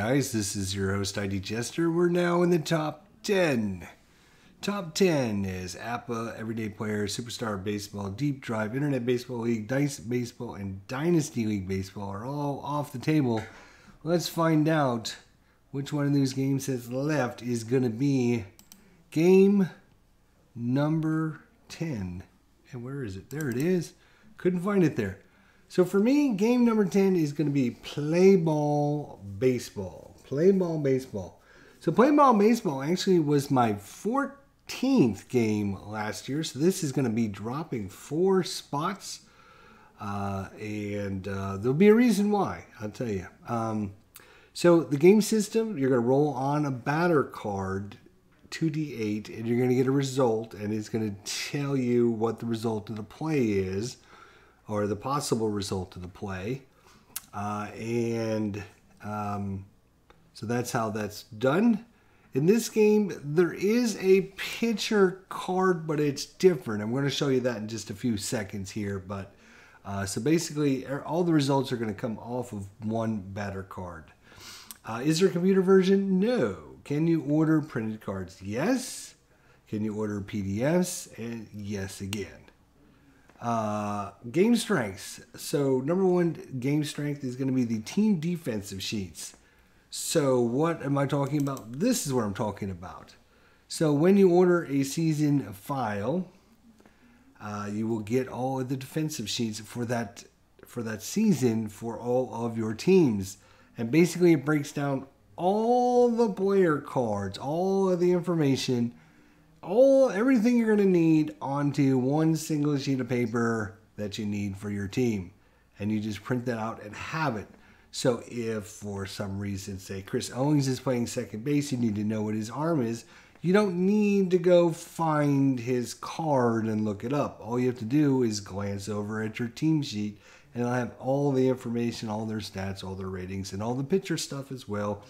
guys, this is your host ID Jester. We're now in the top 10. Top 10 is APBA, Everyday Player, Superstar Baseball, Deep Drive, Internet Baseball League, Dice Baseball, and Dynasty League Baseball are all off the table. Let's find out which one of these games that's left is going to be game number 10. And where is it? There it is. Couldn't find it there. So for me, game number 10 is going to be Play Ball Baseball. Play Ball Baseball. So Play Ball Baseball actually was my 14th game last year. So this is going to be dropping 4 spots. And there'll be a reason why, I'll tell you. So the game system, you're going to roll on a batter card, 2d8, and you're going to get a result. And it's going to tell you what the result of the play is, or the possible result of the play. So that's how that's done. In this game, there is a pitcher card, but it's different. I'm going to show you that in just a few seconds here. But so basically, all the results are going to come off of one batter card. Is there a computer version? No. Can you order printed cards? Yes. Can you order PDFs? And yes again. Game strengths. So number one game strength is going to be the team defensive sheets. So what am I talking about? This is what I'm talking about. So when you order a season file, you will get all of the defensive sheets for that season for all of your teams. And basically it breaks down all the player cards, all of the information, everything you're going to need onto one single sheet of paper that you need for your team. And you just print that out and have it. So if for some reason, say Chris Owings is playing second base, you need to know what his arm is. You don't need to go find his card and look it up. All you have to do is glance over at your team sheet and it'll have all the information, all their stats, all their ratings, and all the pitcher stuff as well.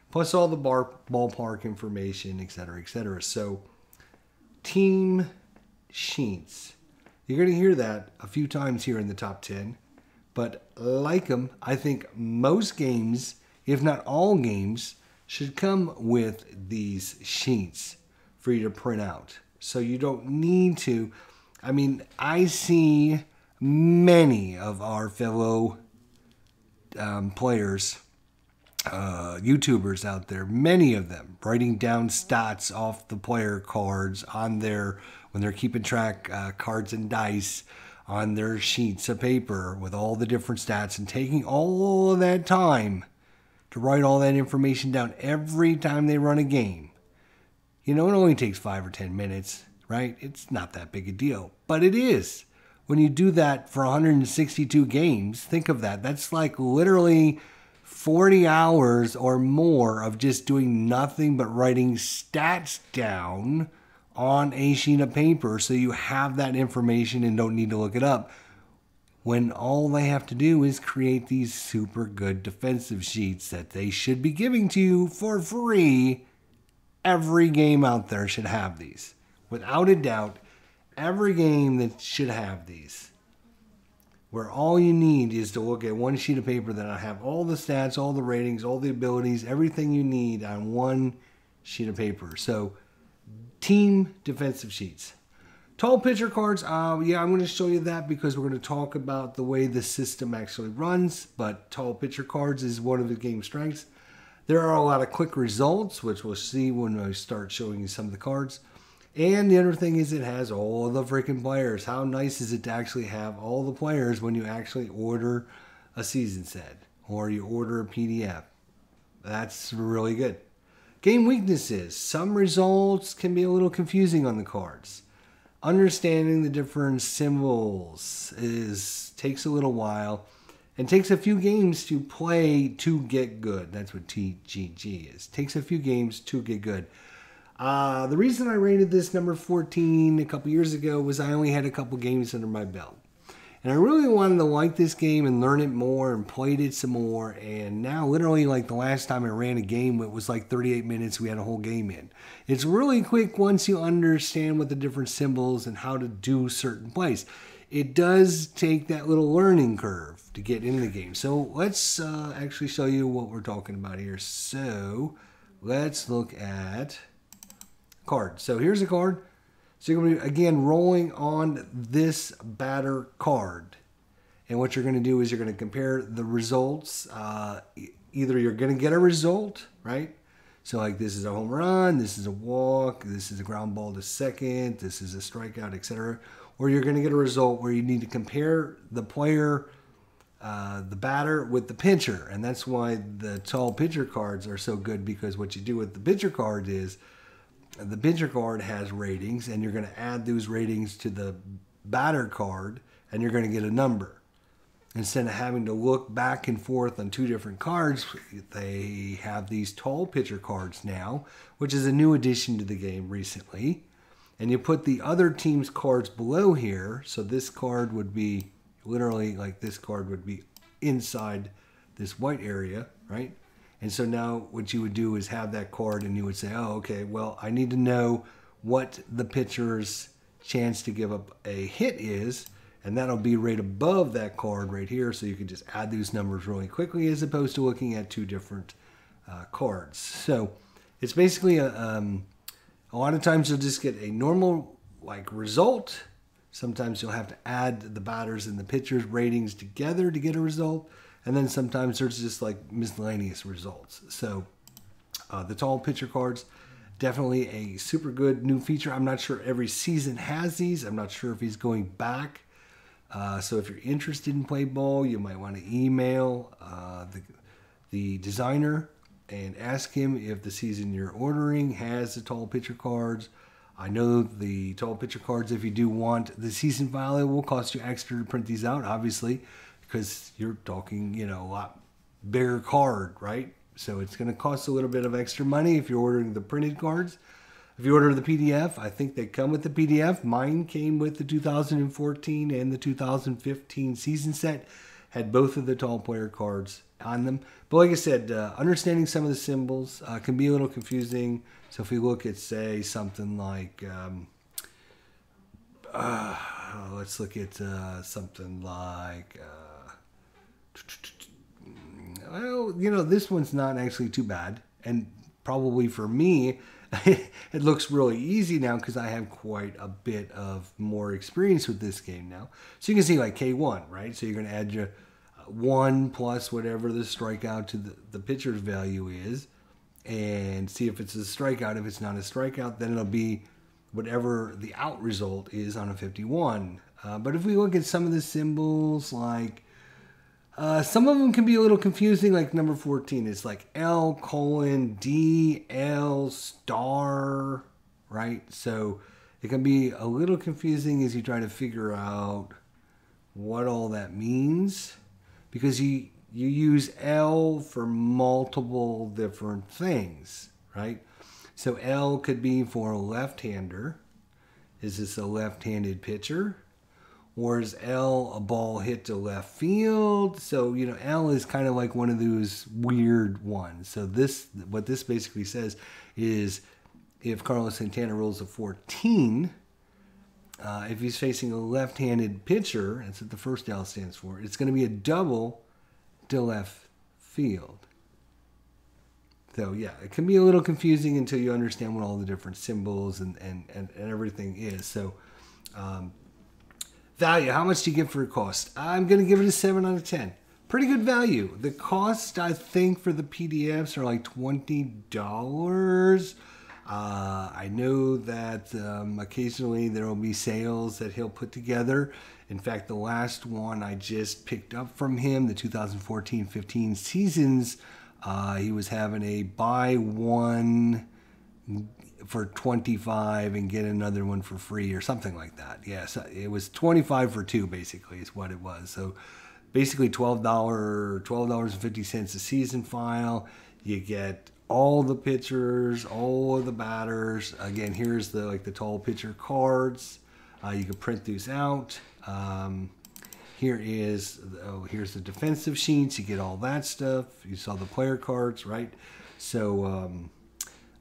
Plus all the ballpark information, etc., etc. So team sheets. You're going to hear that a few times here in the top 10. But like them, I think most games, if not all games, should come with these sheets for you to print out. So you don't need to. I mean, I see many of our fellow players, YouTubers out there, many of them writing down stats off the player cards on their, when they're keeping track cards and dice on their sheets of paper with all the different stats, and taking all of that time to write all that information down every time they run a game. You know, it only takes 5 or 10 minutes, right? It's not that big a deal, but it is. When you do that for 162 games, think of that. That's like literally 40 hours or more of just doing nothing but writing stats down on a sheet of paper, so you have that information and don't need to look it up, when all they have to do is create these super good defensive sheets that they should be giving to you for free. Every game out there should have these. Without a doubt, every game that should have these. Where all you need is to look at one sheet of paper that'll have all the stats, all the ratings, all the abilities, everything you need on one sheet of paper. So team defensive sheets. Tall pitcher cards, yeah, I'm going to show you that because we're going to talk about the way the system actually runs, but tall pitcher cards is one of the game strengths. There are a lot of quick results, which we'll see when I start showing you some of the cards. And the other thing is it has all the freaking players. How nice is it to actually have all the players when you actually order a season set or you order a PDF? That's really good. Game weaknesses. Some results can be a little confusing on the cards. Understanding the different symbols takes a little while and takes a few games to play to get good. That's what TGG is. Takes a few games to get good. The reason I rated this number 14 a couple years ago was I only had a couple games under my belt. And I really wanted to like this game and learn it more and played it some more. And now literally like the last time I ran a game, it was like 38 minutes. We had a whole game in. It's really quick once you understand what the different symbols and how to do certain plays. it does take that little learning curve to get into the game. So let's actually show you what we're talking about here. So let's look at cards. So here's a card. So you're going to be, again, rolling on this batter card. And what you're going to do is you're going to compare the results. Either you're going to get a result, right? So like this is a home run, this is a walk, this is a ground ball to second, this is a strikeout, etc. Or you're going to get a result where you need to compare the player, the batter with the pitcher. And that's why the tall pitcher cards are so good, because what you do with the pitcher card is the pitcher card has ratings, and you're going to add those ratings to the batter card, and you're going to get a number. Instead of having to look back and forth on two different cards, they have these tall pitcher cards now, which is a new addition to the game recently. And you put the other team's cards below here. So this card would be literally like this card would be inside this white area, right? And so now what you would do is have that card, and you would say, oh, okay, well, I need to know what the pitcher's chance to give up a hit is. And that'll be right above that card right here. So you can just add these numbers really quickly, as opposed to looking at two different cards. So it's basically a lot of times you'll just get a normal like result. Sometimes you'll have to add the batters and the pitchers' ratings together to get a result. And then sometimes there's just like miscellaneous results. So the tall pitcher cards, definitely a super good new feature. I'm not sure every season has these. I'm not sure if he's going back. So if you're interested in play ball, you might want to email the designer and ask him if the season you're ordering has the tall pitcher cards. I know the tall pitcher cards, if you do want the season file, it will cost you extra to print these out, obviously, because you're talking, a lot bigger card, right? So it's going to cost a little bit of extra money if you're ordering the printed cards. If you order the PDF, I think they come with the PDF. Mine came with the 2014 and the 2015 season set. Had both of the tall player cards on them. But like I said, understanding some of the symbols can be a little confusing. So if we look at, say, something like, let's look at something like, well, this one's not actually too bad. And probably for me, it looks really easy now because I have quite a bit of more experience with this game now. So you can see like K1, right? So you're going to add your 1 plus whatever the strikeout to the pitcher's value is, and see if it's a strikeout. If it's not a strikeout, then it'll be whatever the out result is on a 51. But if we look at some of the symbols, like some of them can be a little confusing, like number 14 is like L:D:L star, right? So it can be a little confusing as you try to figure out what all that means, because you use L for multiple different things, right? So L could be for a left-hander. Is this a left-handed pitcher? Or is L a ball hit to left field? So, L is kind of like one of those weird ones. So what this basically says is if Carlos Santana rolls a 14, if he's facing a left-handed pitcher, that's what the first L stands for, it's going to be a double to left field. So, yeah, it can be a little confusing until you understand what all the different symbols and everything is. So, value, how much do you get for a cost? I'm going to give it a 7 out of 10. Pretty good value. The cost, I think, for the PDFs are like $20. I know that occasionally there will be sales that he'll put together. In fact, the last one I just picked up from him, the 2014-15 seasons, he was having a buy one for $25 and get another one for free or something like that. Yeah, so it was $25 for 2 basically is what it was. So basically $12.50 a season file. You get all the pitchers, all of the batters. Again, here's the tall pitcher cards. You can print these out. Here's the defensive sheets. You get all that stuff. You saw the player cards, right? So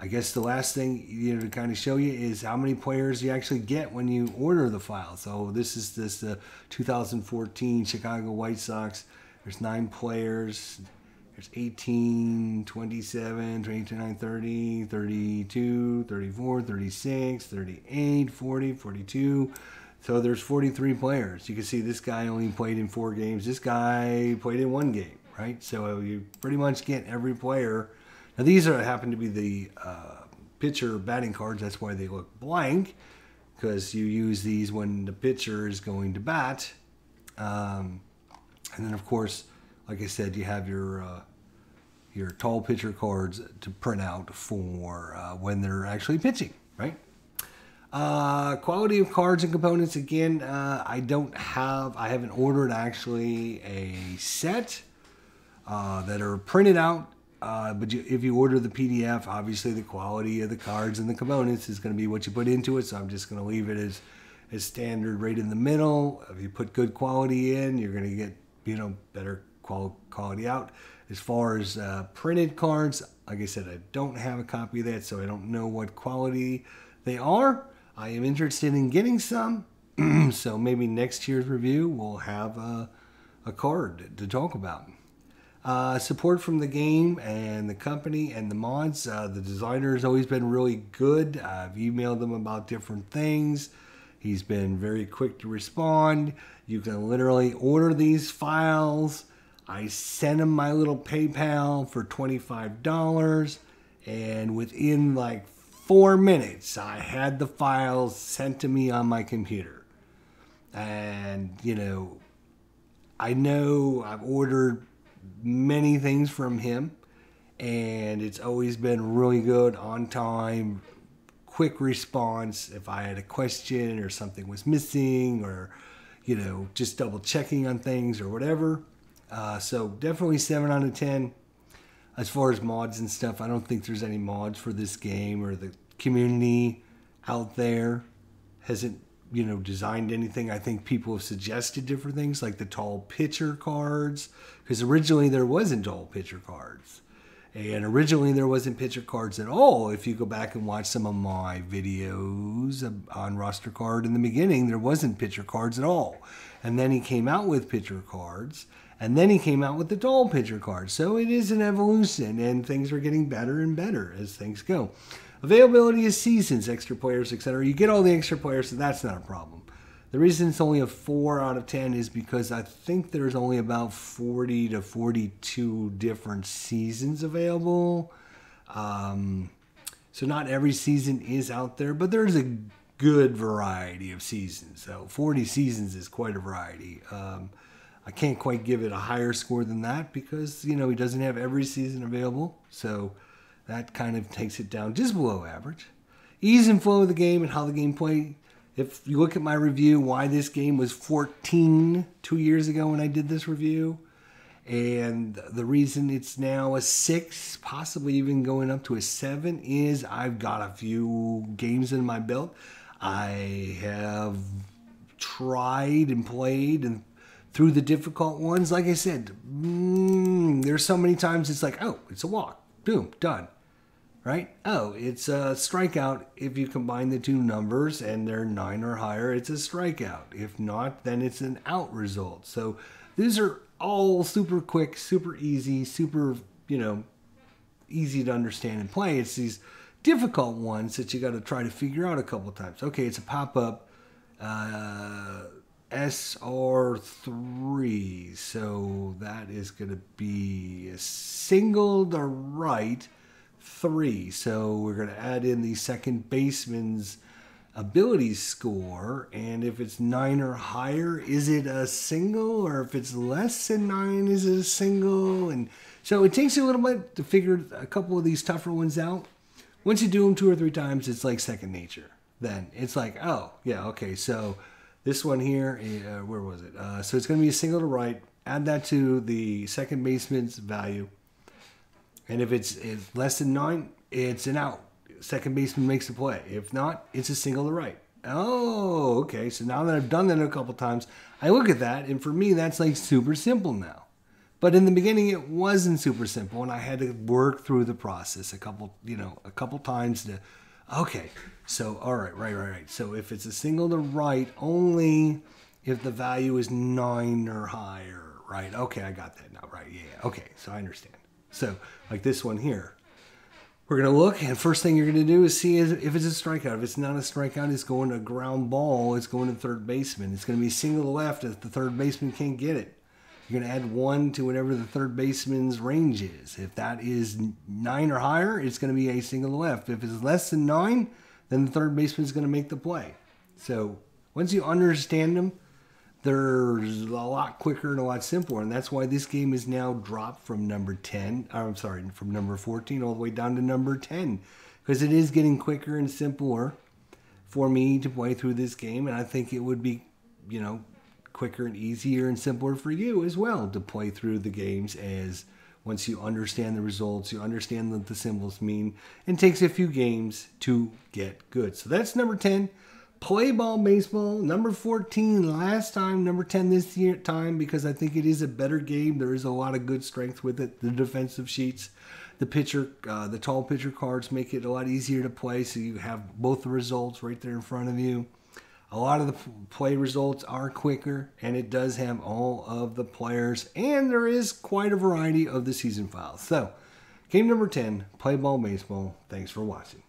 I guess the last thing, to kind of show you is how many players you actually get when you order the file. So this is 2014 Chicago White Sox. There's 9 players. There's 18, 27, 29, 30, 32, 34, 36, 38, 40, 42. So there's 43 players. You can see this guy only played in 4 games. This guy played in 1 game, right? So you pretty much get every player. Now these happen to be the pitcher batting cards. That's why they look blank, because you use these when the pitcher is going to bat. And then of course, like I said, you have your tall pitcher cards to print out for when they're actually pitching, right? Quality of cards and components. Again, I haven't ordered actually a set that are printed out. But if you order the PDF, obviously the quality of the cards and the components is going to be what you put into it. So I'm just going to leave it as standard right in the middle. If you put good quality in, you're going to get better quality out. As far as printed cards, like I said, I don't have a copy of that, so I don't know what quality they are. I am interested in getting some, so maybe next year's review we'll have a card to talk about. Support from the game and the company and the mods. The designer has always been really good. I've emailed him about different things. He's been very quick to respond. You can literally order these files. I sent him my little PayPal for $25, and within like 4 minutes, I had the files sent to me on my computer. And, I know I've ordered many things from him, and it's always been really good, on time, quick response if I had a question or something was missing, or just double checking on things or whatever. So definitely 7 out of 10. As far as mods and stuff, I don't think there's any mods for this game, or the community out there hasn't designed anything. I think people have suggested different things, like the tall pitcher cards, because originally there wasn't tall pitcher cards, and originally there wasn't pitcher cards at all. If you go back and watch some of my videos on Roster Card, in the beginning there wasn't pitcher cards at all, and then he came out with pitcher cards, and then he came out with the tall pitcher cards. So it is an evolution, and things are getting better and better as things go. Availability of seasons, extra players, etc. You get all the extra players, so that's not a problem. The reason it's only a 4 out of 10 is because I think there's only about 40 to 42 different seasons available. So not every season is out there, but there's a good variety of seasons. So 40 seasons is quite a variety. I can't quite give it a higher score than that because, he doesn't have every season available. So that kind of takes it down just below average. Ease and flow of the game and how the game played. If you look at my review, why this game was 14 2 years ago when I did this review, and the reason it's now a 6, possibly even going up to a 7, is I've got a few games in my belt. I have tried and played and through the difficult ones. Like I said, there's so many times it's like, oh, it's a walk. Boom, done. Right? Oh, it's a strikeout. If you combine the two numbers and they're 9 or higher, it's a strikeout. If not, then it's an out result. So these are all super quick, super easy, super, easy to understand and play. It's these difficult ones that you got to try to figure out a couple times. Okay, it's a pop-up SR3. So that is going to be a single to right 3. So we're going to add in the second baseman's ability score, and if it's 9 or higher, is it a single, or if it's less than 9, is it a single? And so it takes you a little bit to figure a couple of these tougher ones out. Once you do them 2 or 3 times, it's like second nature. Then it's like, oh yeah, okay, so this one here, where was it? So it's going to be a single to right. Add that to the second baseman's value. And if it's less than 9, it's an out. Second baseman makes the play. If not, it's a single to right. Oh, okay. So now that I've done that a couple times, I look at that, and for me, that's like super simple now. But in the beginning, it wasn't super simple, and I had to work through the process a couple times to, okay, so all right, right. So if it's a single to right, only if the value is 9 or higher, right? Okay, I got that now, right? Yeah, okay, so I understand. So like this one here, we're going to look, and first thing you're going to do is see if it's a strikeout. If it's not a strikeout, it's going to ground ball. It's going to third baseman. It's going to be single to left if the third baseman can't get it. You're going to add 1 to whatever the third baseman's range is. If that is 9 or higher, it's going to be a single to left. If it's less than 9, then the third baseman's going to make the play. So once you understand them, they're a lot quicker and a lot simpler. And that's why this game is now dropped from number 10. From number 14 all the way down to number 10. Because it is getting quicker and simpler for me to play through this game. And I think it would be, quicker and easier and simpler for you as well to play through the games, as once you understand the results, you understand what the symbols mean, and it takes a few games to get good. So that's number 10, Play Ball Baseball. Number 14 last time, number 10 this time, because I think it is a better game. There is a lot of good strength with it. The defensive sheets, the tall pitcher cards make it a lot easier to play, so you have both the results right there in front of you. A lot of the play results are quicker, and it does have all of the players, and there is quite a variety of the season files. So, game number 10, Play Ball Baseball. Thanks for watching.